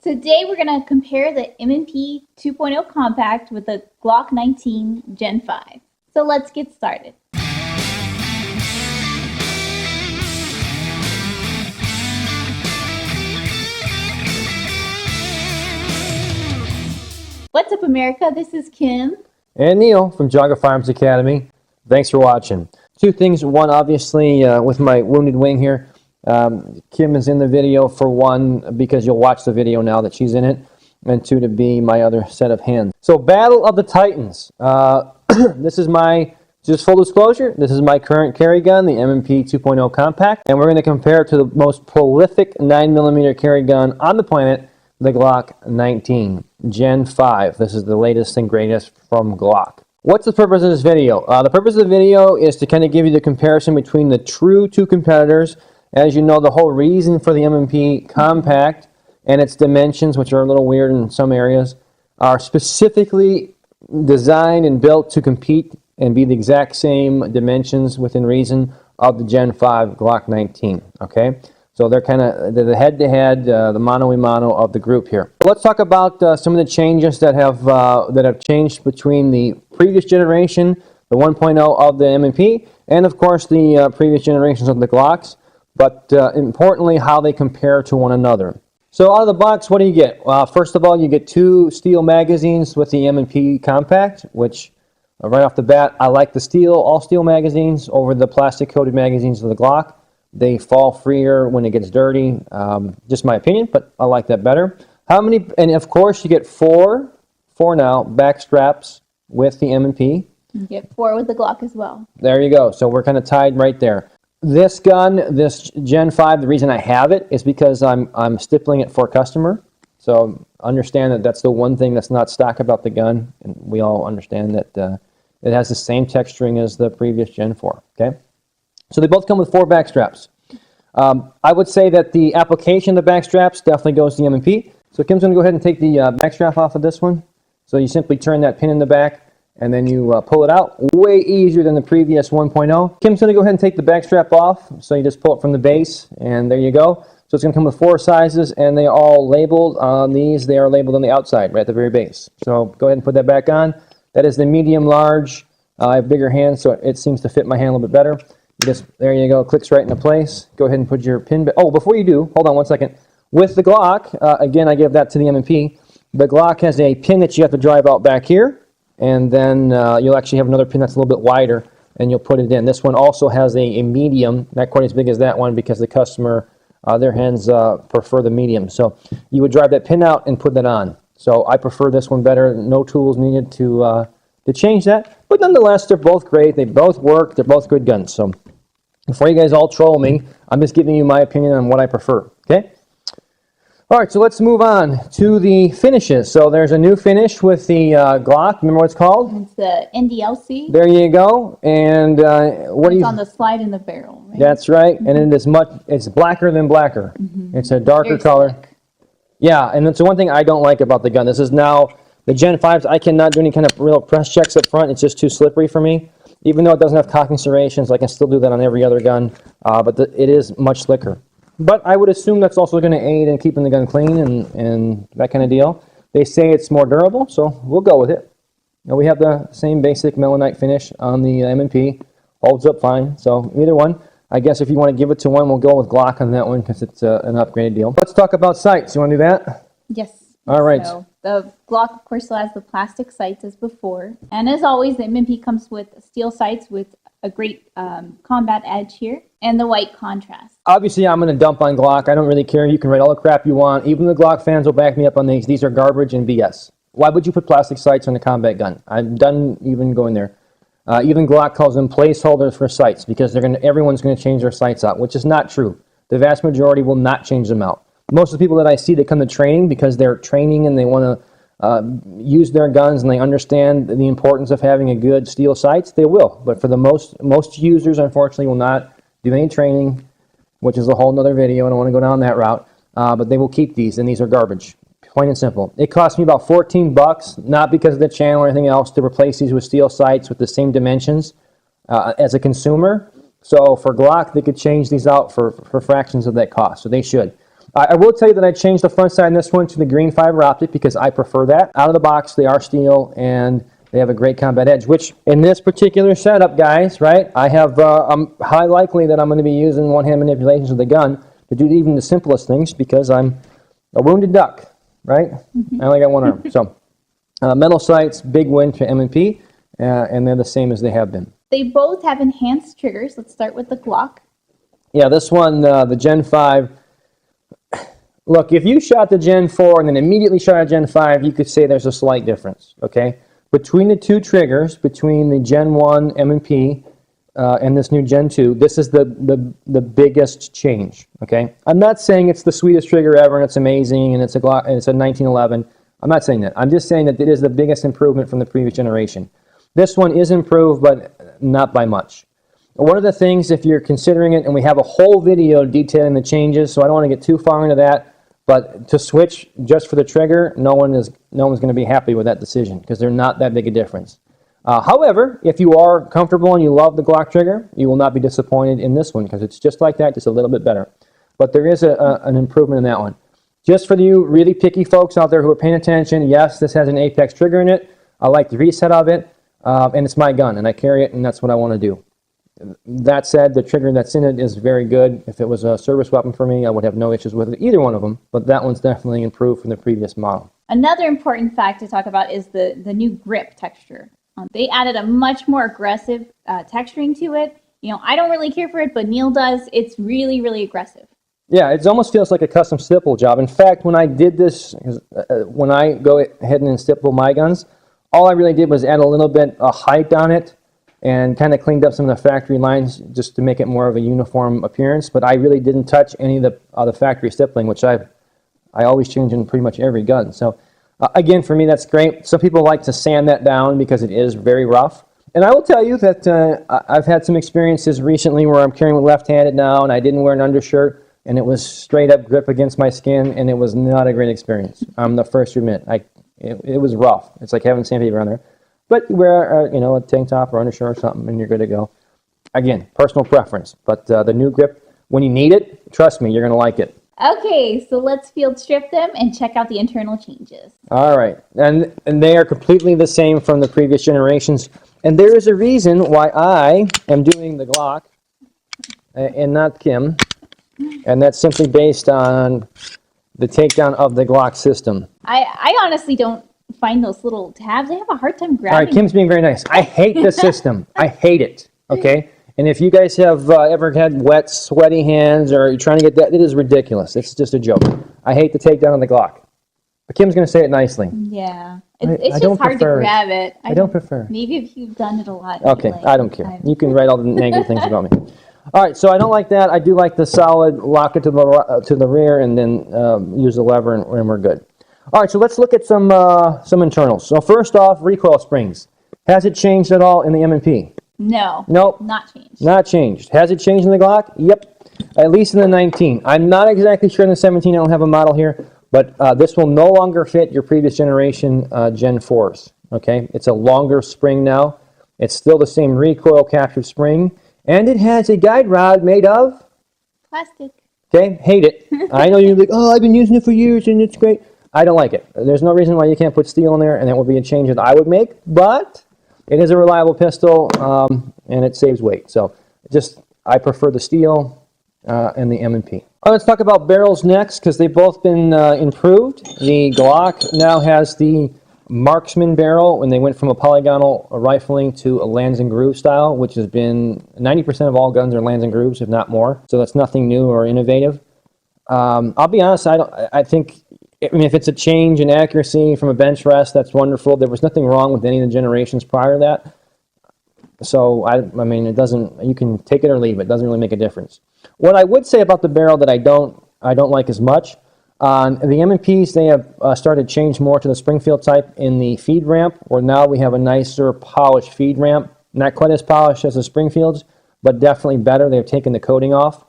Today we're going to compare the M&P 2.0 compact with the Glock 19 Gen 5. So let's get started. What's up, America? This is Kim. And Neil from Geauga Firearms Academy. Thanks for watching. Two things. One, obviously, with my wounded wing here, Kim is in the video for one, because you'll watch the video now that she's in it, and two, to be my other set of hands. So, Battle of the Titans. This is my, just full disclosure, this is my current carry gun, the M&P 2.0 compact, and we're going to compare it to the most prolific 9mm carry gun on the planet, the Glock 19 Gen 5. This is the latest and greatest from Glock. What's the purpose of this video? The purpose of the video is to kind of give you the comparison between the true two competitors. As you know, the whole reason for the M&P compact and its dimensions, which are a little weird in some areas, are specifically designed and built to compete and be the exact same dimensions within reason of the Gen 5 Glock 19. Okay, so they're kind of the head-to-head, the mano-a-mano of the group here. Let's talk about some of the changes that have changed between the previous generation, the 1.0 of the M&P, and of course the previous generations of the Glocks. But importantly, how they compare to one another. So out of the box, what do you get? First of all, you get two steel magazines with the M&P compact, which right off the bat, I like the all steel magazines over the plastic-coated magazines of the Glock. They fall freer when it gets dirty. Just my opinion, but I like that better. How many? And of course, you get four now backstraps with the M&P. You get 4 with the Glock as well. There you go. So we're kind of tied right there. This gun, this Gen 5, the reason I have it is because I'm stippling it for a customer. So understand that that's the one thing that's not stock about the gun. And we all understand that it has the same texturing as the previous Gen 4. Okay, so they both come with 4 backstraps. I would say that the application of the backstraps definitely goes to the M&P. So Kim's going to go ahead and take the backstrap off of this one. So you simply turn that pin in the back, and then you pull it out. Way easier than the previous 1.0. Kim's going to go ahead and take the backstrap off. So you just pull it from the base, and there you go. So it's going to come with 4 sizes, and they are all labeled on these. They are labeled on the outside, right at the very base. So go ahead and put that back on. That is the medium large. I have bigger hands, so it seems to fit my hand a little bit better. There you go. It clicks right into place. Go ahead and put your pin back. Oh, before you do, hold on one second. With the Glock, again, I give that to the M&P. The Glock has a pin that you have to drive out back here. And then you'll actually have another pin that's a little bit wider, and you'll put it in. This one also has a medium, not quite as big as that one, because the customer, their hands prefer the medium. So you would drive that pin out and put that on. So I prefer this one better. No tools needed to change that. But nonetheless, they're both great. They both work. They're both good guns. So before you guys all troll me, I'm just giving you my opinion on what I prefer. Okay? All right, so let's move on to the finishes. So there's a new finish with the Glock. Remember what it's called? It's the NDLC. There you go. And it's on the slide in the barrel, right? That's right. And it is it's blacker than blacker. Mm-hmm. It's a darker color. Slick. Yeah, and that's the one thing I don't like about the gun. This is now the Gen 5s. I cannot do any kind of real press checks up front. It's just too slippery for me. Even though it doesn't have cocking serrations, I can still do that on every other gun. But it is much slicker. But I would assume that's also going to aid in keeping the gun clean and that kind of deal. They say it's more durable, so we'll go with it. Now we have the same basic melanite finish on the M&P. Holds up fine, so either one. I guess if you want to give it to one, we'll go with Glock on that one because it's an upgraded deal. Let's talk about sights. You want to do that? Yes. All right. So the Glock, of course, still has the plastic sights as before. And as always, the M&P comes with steel sights with a great combat edge here and the white contrast. Obviously, I'm going to dump on Glock. I don't really care. You can write all the crap you want. Even the Glock fans will back me up on these. These are garbage and BS. Why would you put plastic sights on a combat gun? I'm done even going there. Even Glock calls them placeholders for sights because everyone's going to change their sights out, which is not true. The vast majority will not change them out. Most of the people that I see, they come to training because they're training and they want to use their guns and they understand the importance of having a good steel sights. They will, but for the most users, unfortunately, will not do any training, which is a whole nother video. I don't want to go down that route, but they will keep these, and these are garbage. Plain and simple. It cost me about $14, not because of the channel or anything else, to replace these with steel sights with the same dimensions as a consumer. So for Glock, they could change these out for fractions of that cost, so they should. I will tell you that I changed the front side in this one to the green fiber optic because I prefer that. Out of the box, they are steel and they have a great combat edge, which in this particular setup, guys, right, I have, I'm high likely that I'm going to be using one-hand manipulations of the gun to do even the simplest things because I'm a wounded duck, right? I only got one arm. So metal sights, big win to M&P, and they're the same as they have been. They both have enhanced triggers. Let's start with the Glock. Yeah, this one, the Gen 5, look, if you shot the Gen 4 and then immediately shot a Gen 5, you could say there's a slight difference, okay? Between the two triggers, between the Gen 1 M&P and this new Gen 2, this is the biggest change, okay? I'm not saying it's the sweetest trigger ever and it's amazing and it's a Glock and it's a 1911. I'm not saying that. I'm just saying that it is the biggest improvement from the previous generation. This one is improved, but not by much. One of the things, if you're considering it, and we have a whole video detailing the changes, so I don't want to get too far into that, but to switch just for the trigger, no one's going to be happy with that decision because they're not that big a difference. However, if you are comfortable and you love the Glock trigger, you will not be disappointed in this one because it's just like that, just a little bit better. But there is an improvement in that one. Just for you really picky folks out there who are paying attention, yes, this has an Apex trigger in it. I like the reset of it, and it's my gun, and I carry it, and that's what I want to do. That said, the trigger that's in it is very good. If it was a service weapon for me, I would have no issues with it, either one of them, but that one's definitely improved from the previous model. Another important fact to talk about is the new grip texture. They added a much more aggressive texturing to it. You know, I don't really care for it, but Neil does. It's really, really aggressive. Yeah, it almost feels like a custom stipple job. In fact, when I did this, when I go ahead and stipple my guns, all I really did was add a little bit of height on it and kind of cleaned up some of the factory lines just to make it more of a uniform appearance. But I really didn't touch any of the factory stippling, which I always change in pretty much every gun. So again, for me, that's great. Some people like to sand that down because it is very rough. And I will tell you that I've had some experiences recently where I'm carrying with left-handed now, and I didn't wear an undershirt, and it was straight up grip against my skin, and it was not a great experience. I'm the first to admit. It was rough. It's like having sandpaper on there. But you wear a tank top or undershirt or something, and you're good to go. Again, personal preference. But the new grip, when you need it, trust me, you're going to like it. Okay, so let's field strip them and check out the internal changes. All right, and they are completely the same from the previous generations. And there is a reason why I am doing the Glock and not Kim, and that's simply based on the takedown of the Glock system. I honestly don't find those little tabs. I have a hard time grabbing. All right, Kim's being very nice. I hate the system. I hate it, okay? And if you guys have ever had wet, sweaty hands or you're trying to get that, it is ridiculous. It's just a joke. I hate the takedown of the Glock. But Kim's going to say it nicely. Yeah. It's just hard to grab it. I don't prefer. Maybe if you've done it a lot. Okay, I don't care. You can write all the negative things about me. All right, so I don't like that. I do like the solid lock it to the rear and then use the lever and we're good. All right, so let's look at some internals. So first off, recoil springs. Has it changed at all in the M&P? No. Nope. Not changed. Not changed. Has it changed in the Glock? Yep. At least in the 19. I'm not exactly sure in the 17. I don't have a model here, but this will no longer fit your previous generation Gen 4s. Okay, it's a longer spring now. It's still the same recoil captured spring, and it has a guide rod made of plastic. Okay, hate it. I know you're like, oh, I've been using it for years and it's great. I don't like it. There's no reason why you can't put steel in there, and that would be a change that I would make, but it is a reliable pistol, and it saves weight. So I prefer the steel and the M&P. Let's talk about barrels next, because they've both been improved. The Glock now has the marksman barrel when they went from a polygonal rifling to a lands and groove style, which has been 90% of all guns are lands and grooves, if not more. So that's nothing new or innovative. I'll be honest, I think if it's a change in accuracy from a bench rest, that's wonderful. There was nothing wrong with any of the generations prior to that. So, I mean, it doesn't, you can take it or leave it. It doesn't really make a difference. What I would say about the barrel that I don't like as much, on the M&Ps, they have started to change more to the Springfield type in the feed ramp, where now we have a nicer polished feed ramp. Not quite as polished as the Springfields, but definitely better. They've taken the coating off.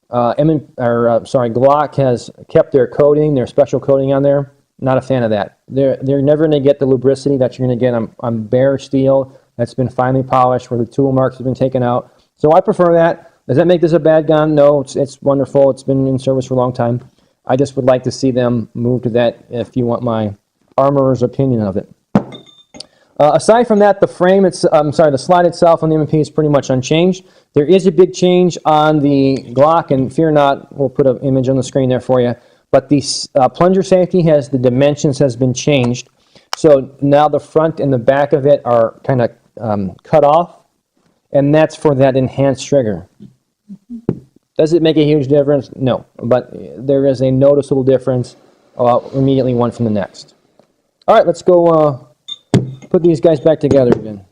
Glock has kept their coating, their special coating on there. Not a fan of that. They're never going to get the lubricity that you're going to get on bare steel that's been finely polished, where the tool marks have been taken out. So I prefer that. Does that make this a bad gun? No, it's wonderful. It's been in service for a long time. I just would like to see them move to that if you want my armorer's opinion of it. Aside from that, the slide itself on the M&P is pretty much unchanged. There is a big change on the Glock, and fear not, we'll put an image on the screen there for you. But the plunger safety the dimensions has been changed. So now the front and the back of it are kind of cut off, and that's for that enhanced trigger. Does it make a huge difference? No, but there is a noticeable difference immediately one from the next. All right, let's go put these guys back together again.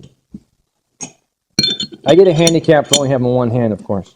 I get a handicap for only having one hand, of course.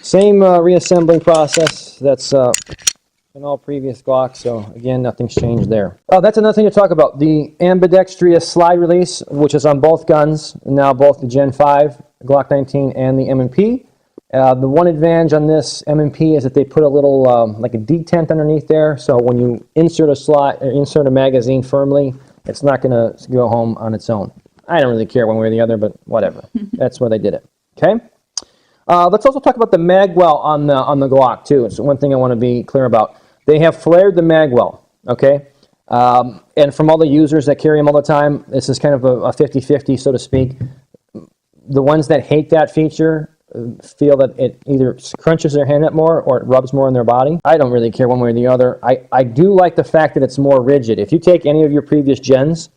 Same reassembling process that's in all previous Glocks, so again, nothing's changed there. Oh, that's another thing to talk about. The ambidextrous slide release, which is on both guns, now both the Gen 5, Glock 19, and the M&P. The one advantage on this M&P is that they put a little, like a detent underneath there, so when you insert a magazine firmly, it's not going to go home on its own. I don't really care one way or the other, but whatever. That's where they did it. Okay? Let's also talk about the Magwell on the Glock, too. It's one thing I want to be clear about. They have flared the Magwell, okay? And from all the users that carry them all the time, this is kind of a 50-50, so to speak. The ones that hate that feature feel that it either crunches their hand up more or it rubs more on their body. I don't really care one way or the other. I do like the fact that it's more rigid. If you take any of your previous gens,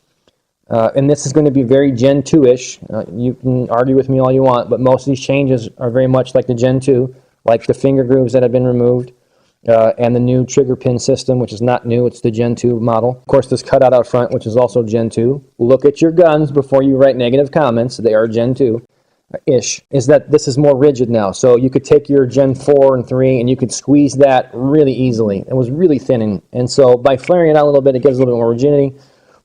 and this is going to be very Gen 2-ish, you can argue with me all you want, but most of these changes are very much like the Gen 2, like the finger grooves that have been removed, and the new trigger pin system, which is not new, it's the Gen 2 model. Of course, this cutout out front, which is also Gen 2. Look at your guns before you write negative comments. They are Gen 2-ish. Is that this is more rigid now. So you could take your Gen 4 and 3 and you could squeeze that really easily. It was really thinning. And so by flaring it out a little bit, it gives a little bit more rigidity.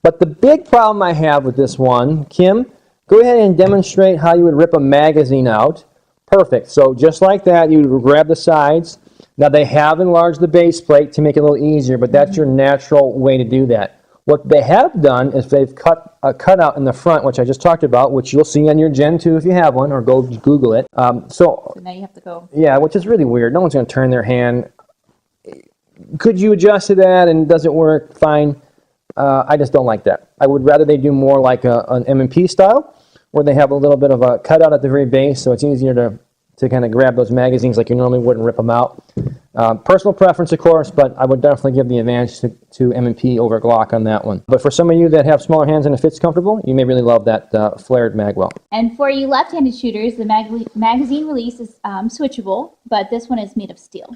But the big problem I have with this one, Kim, go ahead and demonstrate how you would rip a magazine out. Perfect. So just like that, you would grab the sides. Now, they have enlarged the base plate to make it a little easier, but that's your natural way to do that. What they have done is they've cut a cutout in the front, which I just talked about, which you'll see on your Gen 2 if you have one, or go Google it. So now you have to go. Yeah, which is really weird. No one's going to turn their hand. Could you adjust to that, and does it work? Fine. I just don't like that. I would rather they do more like an M&P style, where they have a little bit of a cutout at the very base, so it's easier to kind of grab those magazines like you normally would and rip them out. Personal preference, of course, but I would definitely give the advantage to M&P over Glock on that one. But for some of you that have smaller hands and it fits comfortable, you may really love that flared Magwell. And for you left-handed shooters, the magazine release is switchable, but this one is made of steel.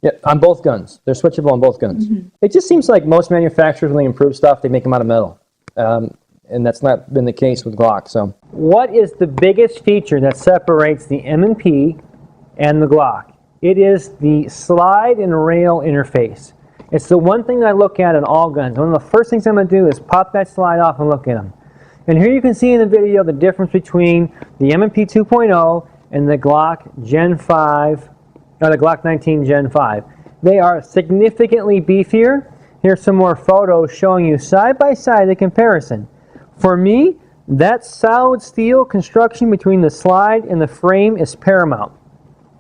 Yeah, on both guns. They're switchable on both guns. Mm-hmm. It just seems like most manufacturers, when they improve stuff, they make them out of metal. And that's not been the case with Glock. So, what is the biggest feature that separates the M&P and the Glock? It is the slide and rail interface. It's the one thing I look at in all guns. One of the first things I'm going to do is pop that slide off and look at them. And here you can see in the video the difference between the M&P 2.0 and the Glock Gen 5, or the Glock 19 Gen 5. They are significantly beefier. Here's some more photos showing you side by side the comparison. For me, that solid steel construction between the slide and the frame is paramount.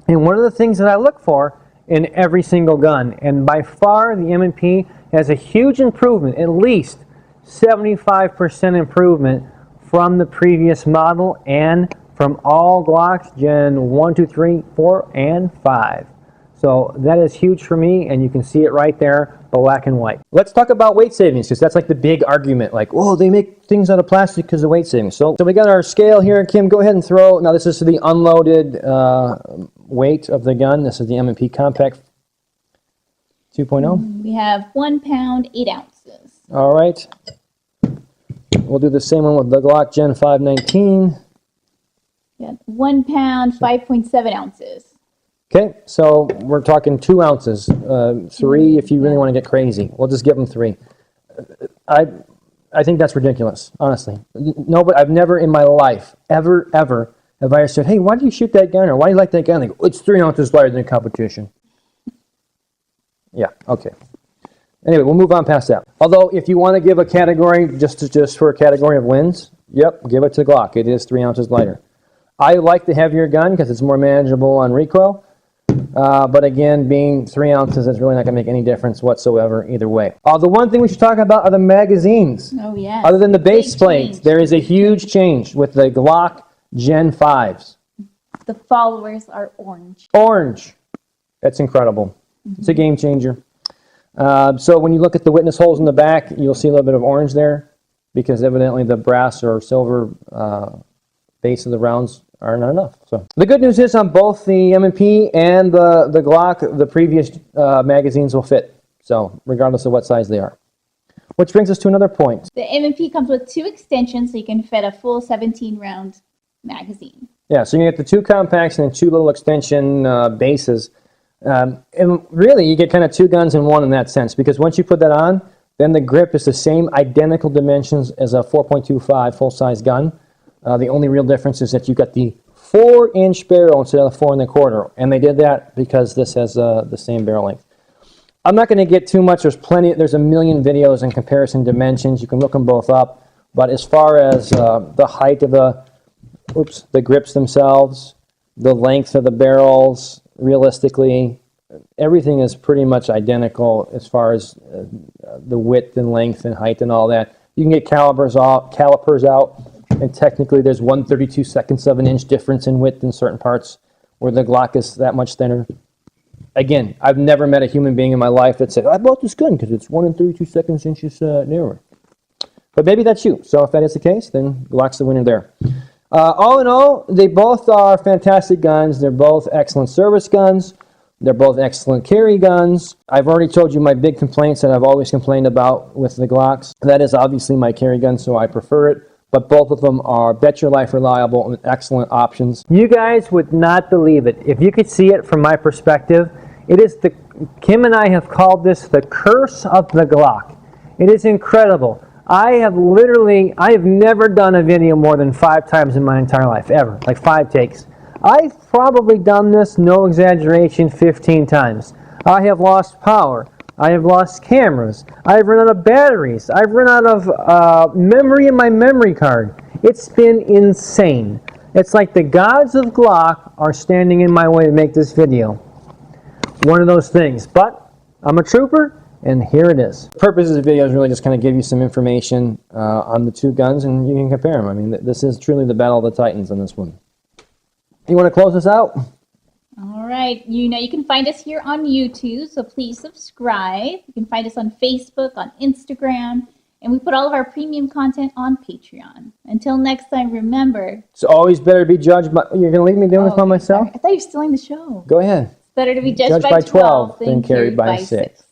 And one of the things that I look for in every single gun, and by far the M&P has a huge improvement, at least 75% improvement from the previous model and from all Glocks Gen 1, 2, 3, 4, and 5. So that is huge for me, and you can see it right there, black and white. Let's talk about weight savings, because that's like the big argument, like, oh, they make things out of plastic because of weight savings. So we got our scale here. Kim, go ahead and throw. Now this is the unloaded weight of the gun. This is the M&P Compact 2.0. We have 1 pound, 8 ounces. All right. We'll do the same one with the Glock Gen 519. Yeah, 1 pound, 5.7 ounces. Okay, so we're talking 2 ounces, 3 if you really want to get crazy. We'll just give them 3. I think that's ridiculous, honestly. No, but I've never in my life, ever, have I said, hey, why do you shoot that gun, or why do you like that gun? They go, it's 3 ounces lighter than the competition. Yeah, okay. Anyway, we'll move on past that. Although, if you want to give a category, just for a category of wins, yep, give it to Glock. It is 3 ounces lighter. I like the heavier gun because it's more manageable on recoil. But again, being 3 ounces is really not going to make any difference whatsoever either way. The one thing we should talk about are the magazines. Oh, yeah. Other than the base plate, there is a huge change with the Glock Gen 5s. The followers are orange. Orange. That's incredible. It's a game changer. So when you look at the witness holes in the back, you'll see a little bit of orange there because evidently the brass or silver base of the rounds are not enough. So the good news is on both the M&P and the Glock, the previous magazines will fit. So regardless of what size they are. Which brings us to another point. The M&P comes with 2 extensions, so you can fit a full 17-round magazine. Yeah, so you get the 2 compacts and then 2 little extension bases. And really, you get kind of 2 guns in one in that sense, because once you put that on, then the grip is the same identical dimensions as a 4.25 full-size gun. The only real difference is that you got the 4-inch barrel instead of the 4 1/4, and they did that because this has the same barrel length. I'm not going to get too much. There's a million videos in comparison dimensions. You can look them both up. But as far as the height of the grips themselves, the length of the barrels, realistically, everything is pretty much identical as far as the width and length and height and all that. You can get calipers out, and technically there's 1/32 of an inch difference in width in certain parts where the Glock is that much thinner. Again, I've never met a human being in my life that said, I bought this gun because it's 1 inches narrower. But maybe that's you. So if that is the case, then Glock's the winner there. All in all, they both are fantastic guns. They're both excellent service guns. They're both excellent carry guns. I've already told you my big complaints that I've always complained about with the Glocks. That is obviously my carry gun, so I prefer it. But both of them are bet your life reliable and excellent options. You guys would not believe it. If you could see it from my perspective, Kim and I have called this the curse of the Glock. It is incredible. I have never done a video more than 5 times in my entire life, ever. Like 5 takes. I've probably done this, no exaggeration, 15 times. I have lost power. I have lost cameras. I've run out of batteries. I've run out of memory in my memory card. It's been insane. It's like the gods of Glock are standing in my way to make this video. One of those things. But I'm a trooper, and here it is. The purpose of the video is really just kind of give you some information on the 2 guns, and you can compare them. I mean, this is truly the battle of the titans on this one. You want to close this out? All right. You can find us here on YouTube, so please subscribe. You can find us on Facebook, on Instagram, and we put all of our premium content on Patreon. Until next time, remember... It's always better to be judged by... You're going to leave me doing this by myself? Sorry. I thought you were stealing the show. Go ahead. It's better to be judged by 12 than carried by 6.